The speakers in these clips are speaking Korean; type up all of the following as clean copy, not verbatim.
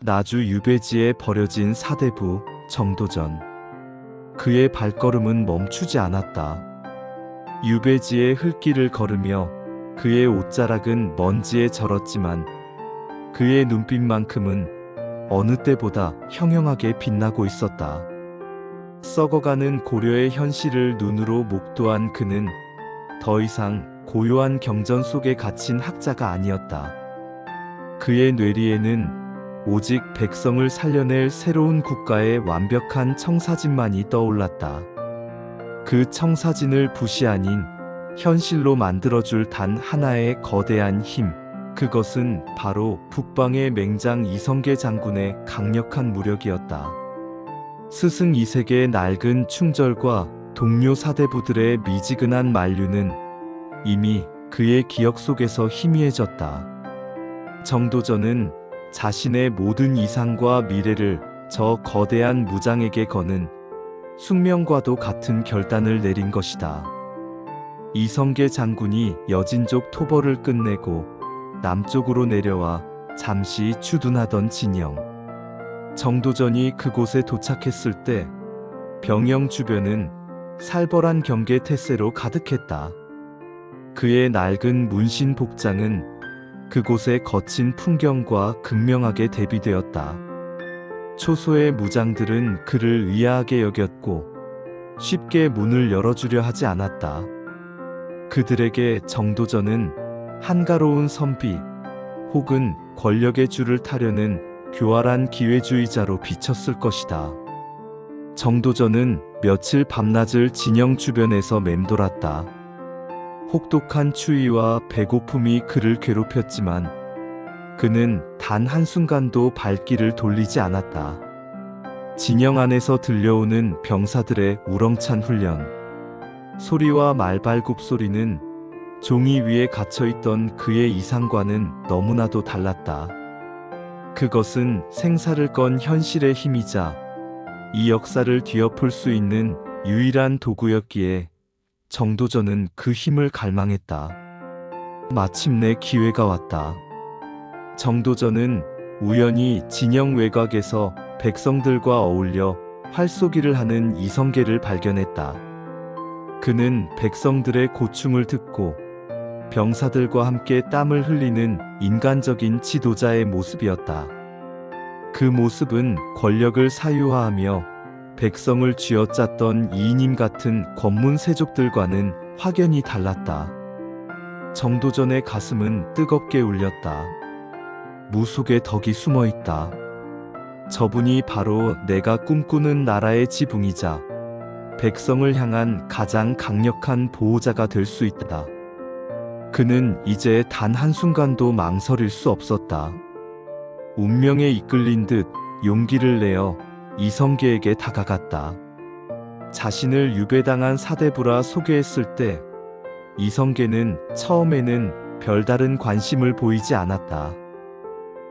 나주 유배지에 버려진 사대부 정도전. 그의 발걸음은 멈추지 않았다. 유배지의 흙길을 걸으며 그의 옷자락은 먼지에 절었지만 그의 눈빛만큼은 어느 때보다 형형하게 빛나고 있었다. 썩어가는 고려의 현실을 눈으로 목도한 그는 더 이상 고요한 경전 속에 갇힌 학자가 아니었다. 그의 뇌리에는 오직 백성을 살려낼 새로운 국가의 완벽한 청사진만이 떠올랐다. 그 청사진을 붓이 아닌 현실로 만들어줄 단 하나의 거대한 힘, 그것은 바로 북방의 맹장 이성계 장군의 강력한 무력이었다. 스승 이색의 낡은 충절과 동료 사대부들의 미지근한 만류는 이미 그의 기억 속에서 희미해졌다. 정도전은 자신의 모든 이상과 미래를 저 거대한 무장에게 거는 숙명과도 같은 결단을 내린 것이다. 이성계 장군이 여진족 토벌을 끝내고 남쪽으로 내려와 잠시 주둔하던 진영. 정도전이 그곳에 도착했을 때 병영 주변은 살벌한 경계 태세로 가득했다. 그의 낡은 문신 복장은 그곳의 거친 풍경과 극명하게 대비되었다. 초소의 무장들은 그를 의아하게 여겼고 쉽게 문을 열어주려 하지 않았다. 그들에게 정도전은 한가로운 선비 혹은 권력의 줄을 타려는 교활한 기회주의자로 비쳤을 것이다. 정도전은 며칠 밤낮을 진영 주변에서 맴돌았다. 혹독한 추위와 배고픔이 그를 괴롭혔지만 그는 단 한순간도 발길을 돌리지 않았다. 진영 안에서 들려오는 병사들의 우렁찬 훈련, 소리와 말발굽 소리는 종이 위에 갇혀있던 그의 이상과는 너무나도 달랐다. 그것은 생사를 건 현실의 힘이자 이 역사를 뒤엎을 수 있는 유일한 도구였기에 정도전은 그 힘을 갈망했다. 마침내 기회가 왔다. 정도전은 우연히 진영 외곽에서 백성들과 어울려 활쏘기를 하는 이성계를 발견했다. 그는 백성들의 고충을 듣고 병사들과 함께 땀을 흘리는 인간적인 지도자의 모습이었다. 그 모습은 권력을 사유화하며 백성을 쥐어짰던 이인임 같은 권문세족들과는 확연히 달랐다. 정도전의 가슴은 뜨겁게 울렸다. 무속의 덕이 숨어있다. 저분이 바로 내가 꿈꾸는 나라의 지붕이자 백성을 향한 가장 강력한 보호자가 될 수 있다. 그는 이제 단 한순간도 망설일 수 없었다. 운명에 이끌린 듯 용기를 내어 이성계에게 다가갔다. 자신을 유배당한 사대부라 소개했을 때 이성계는 처음에는 별다른 관심을 보이지 않았다.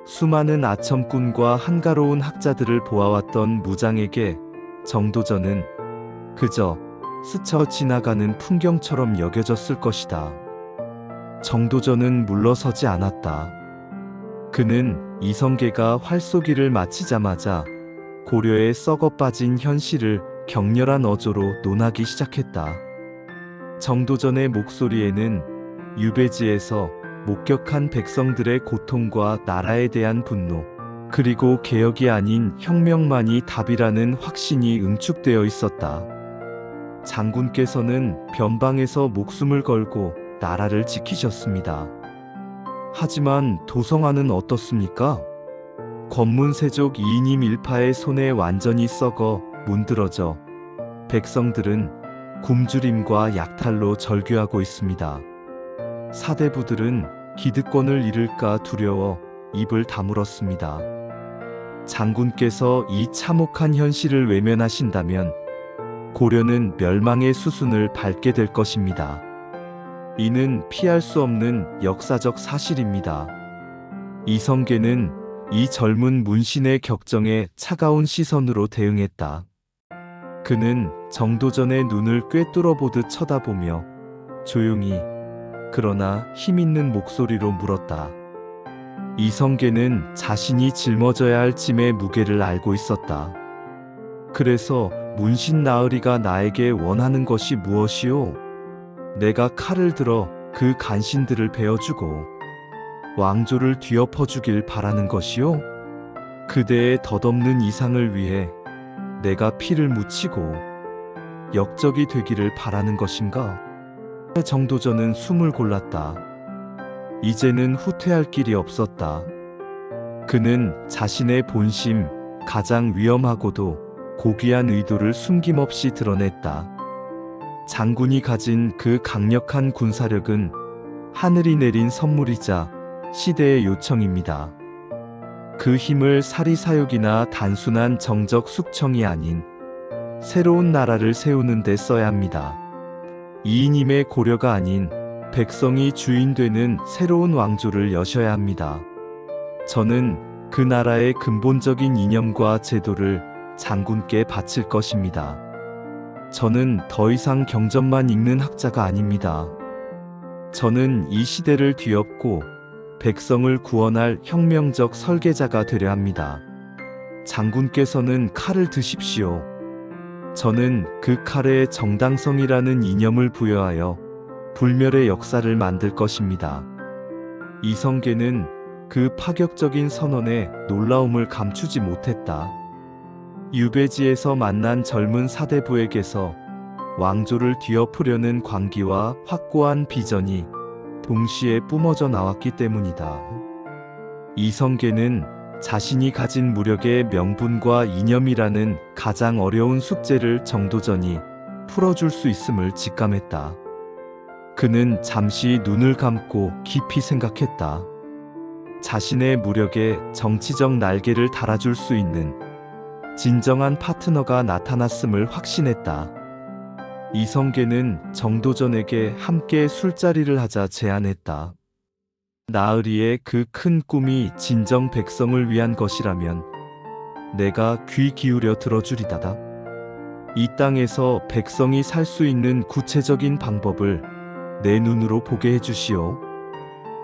수많은 아첨꾼과 한가로운 학자들을 보아왔던 무장에게 정도전은 그저 스쳐 지나가는 풍경처럼 여겨졌을 것이다. 정도전은 물러서지 않았다. 그는 이성계가 활쏘기를 마치자마자 고려의 썩어 빠진 현실을 격렬한 어조로 논하기 시작했다. 정도전의 목소리에는 유배지에서 목격한 백성들의 고통과 나라에 대한 분노, 그리고 개혁이 아닌 혁명만이 답이라는 확신이 응축되어 있었다. 장군께서는 변방에서 목숨을 걸고 나라를 지키셨습니다. 하지만 도성안은 어떻습니까? 권문세족 이인임 일파의 손에 완전히 썩어 문드러져 백성들은 굶주림과 약탈로 절규하고 있습니다. 사대부들은 기득권을 잃을까 두려워 입을 다물었습니다. 장군께서 이 참혹한 현실을 외면하신다면 고려는 멸망의 수순을 밟게 될 것입니다. 이는 피할 수 없는 역사적 사실입니다. 이성계는 이 젊은 문신의 격정에 차가운 시선으로 대응했다. 그는 정도전의 눈을 꿰뚫어 보듯 쳐다보며 조용히 그러나 힘있는 목소리로 물었다. 이성계는 자신이 짊어져야 할 짐의 무게를 알고 있었다. 그래서 문신 나으리가 나에게 원하는 것이 무엇이오? 내가 칼을 들어 그 간신들을 베어주고 왕조를 뒤엎어주길 바라는 것이오? 그대의 덧없는 이상을 위해 내가 피를 묻히고 역적이 되기를 바라는 것인가? 정도전은 숨을 골랐다. 이제는 후퇴할 길이 없었다. 그는 자신의 본심, 가장 위험하고도 고귀한 의도를 숨김없이 드러냈다. 장군이 가진 그 강력한 군사력은 하늘이 내린 선물이자 시대의 요청입니다. 그 힘을 사리사욕이나 단순한 정적 숙청이 아닌 새로운 나라를 세우는 데 써야 합니다. 이인임의 고려가 아닌 백성이 주인되는 새로운 왕조를 여셔야 합니다. 저는 그 나라의 근본적인 이념과 제도를 장군께 바칠 것입니다. 저는 더 이상 경전만 읽는 학자가 아닙니다. 저는 이 시대를 뒤엎고 백성을 구원할 혁명적 설계자가 되려 합니다. 장군께서는 칼을 드십시오. 저는 그 칼에 정당성이라는 이념을 부여하여 불멸의 역사를 만들 것입니다. 이성계는 그 파격적인 선언에 놀라움을 감추지 못했다. 유배지에서 만난 젊은 사대부에게서 왕조를 뒤엎으려는 광기와 확고한 비전이 동시에 뿜어져 나왔기 때문이다. 이성계는 자신이 가진 무력의 명분과 이념이라는 가장 어려운 숙제를 정도전이 풀어줄 수 있음을 직감했다. 그는 잠시 눈을 감고 깊이 생각했다. 자신의 무력에 정치적 날개를 달아줄 수 있는 진정한 파트너가 나타났음을 확신했다. 이성계는 정도전에게 함께 술자리를 하자 제안했다. 나으리의 그 큰 꿈이 진정 백성을 위한 것이라면 내가 귀 기울여 들어주리다다. 이 땅에서 백성이 살 수 있는 구체적인 방법을 내 눈으로 보게 해주시오.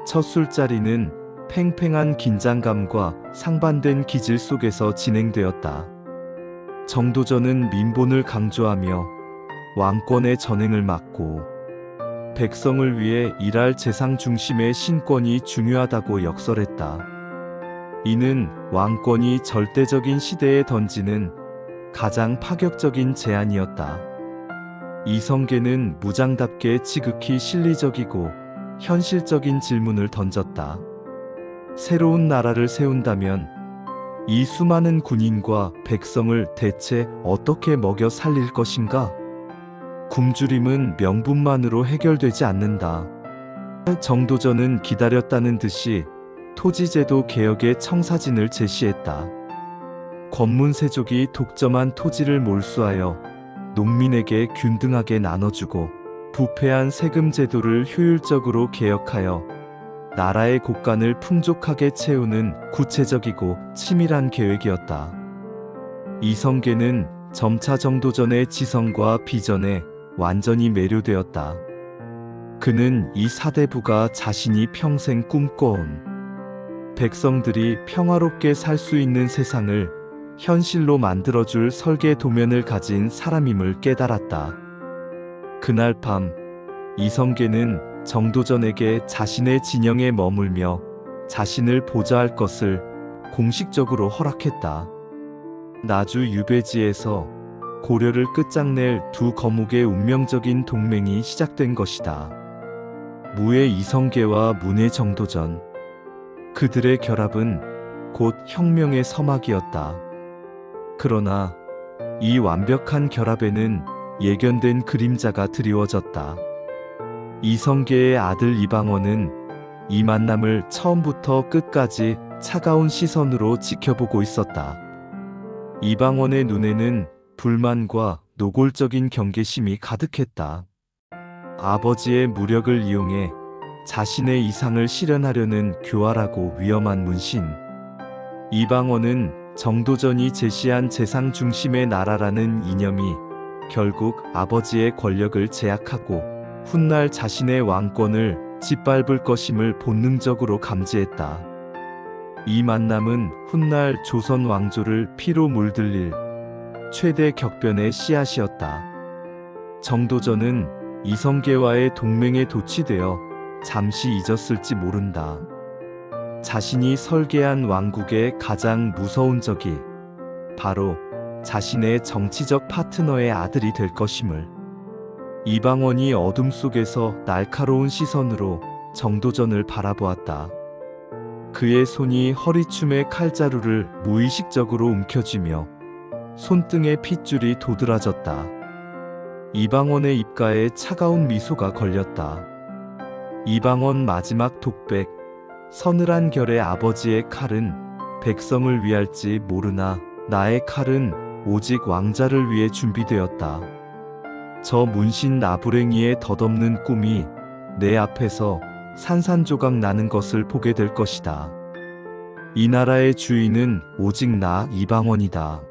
첫 술자리는 팽팽한 긴장감과 상반된 기질 속에서 진행되었다. 정도전은 민본을 강조하며 왕권의 전횡을 막고 백성을 위해 일할 재상 중심의 신권이 중요하다고 역설했다. 이는 왕권이 절대적인 시대에 던지는 가장 파격적인 제안이었다. 이성계는 무장답게 지극히 실리적이고 현실적인 질문을 던졌다. 새로운 나라를 세운다면 이 수많은 군인과 백성을 대체 어떻게 먹여 살릴 것인가? 굶주림은 명분만으로 해결되지 않는다. 정도전은 기다렸다는 듯이 토지제도 개혁의 청사진을 제시했다. 권문세족이 독점한 토지를 몰수하여 농민에게 균등하게 나눠주고 부패한 세금 제도를 효율적으로 개혁하여 나라의 곳간을 풍족하게 채우는 구체적이고 치밀한 계획이었다. 이성계는 점차 정도전의 지성과 비전에 완전히 매료되었다. 그는 이 사대부가 자신이 평생 꿈꿔온 백성들이 평화롭게 살 수 있는 세상을 현실로 만들어줄 설계 도면을 가진 사람임을 깨달았다. 그날 밤 이성계는 정도전에게 자신의 진영에 머물며 자신을 보좌할 것을 공식적으로 허락했다. 나주 유배지에서 고려를 끝장낼 두 거목의 운명적인 동맹이 시작된 것이다. 무의 이성계와 문의 정도전. 그들의 결합은 곧 혁명의 서막이었다. 그러나 이 완벽한 결합에는 예견된 그림자가 드리워졌다. 이성계의 아들 이방원은 이 만남을 처음부터 끝까지 차가운 시선으로 지켜보고 있었다. 이방원의 눈에는 불만과 노골적인 경계심이 가득했다. 아버지의 무력을 이용해 자신의 이상을 실현하려는 교활하고 위험한 문신. 이방원은 정도전이 제시한 재상 중심의 나라라는 이념이 결국 아버지의 권력을 제약하고 훗날 자신의 왕권을 짓밟을 것임을 본능적으로 감지했다. 이 만남은 훗날 조선 왕조를 피로 물들일 최대 격변의 씨앗이었다. 정도전은 이성계와의 동맹에 도취되어 잠시 잊었을지 모른다. 자신이 설계한 왕국의 가장 무서운 적이 바로 자신의 정치적 파트너의 아들이 될 것임을. 이방원이 어둠 속에서 날카로운 시선으로 정도전을 바라보았다. 그의 손이 허리춤의 칼자루를 무의식적으로 움켜쥐며 손등의 핏줄이 도드라졌다. 이방원의 입가에 차가운 미소가 걸렸다. 이방원 마지막 독백, 서늘한 결의 아버지의 칼은 백성을 위할지 모르나 나의 칼은 오직 왕자를 위해 준비되었다. 저 문신 나부랭이의 덧없는 꿈이 내 앞에서 산산조각 나는 것을 보게 될 것이다. 이 나라의 주인은 오직 나 이방원이다.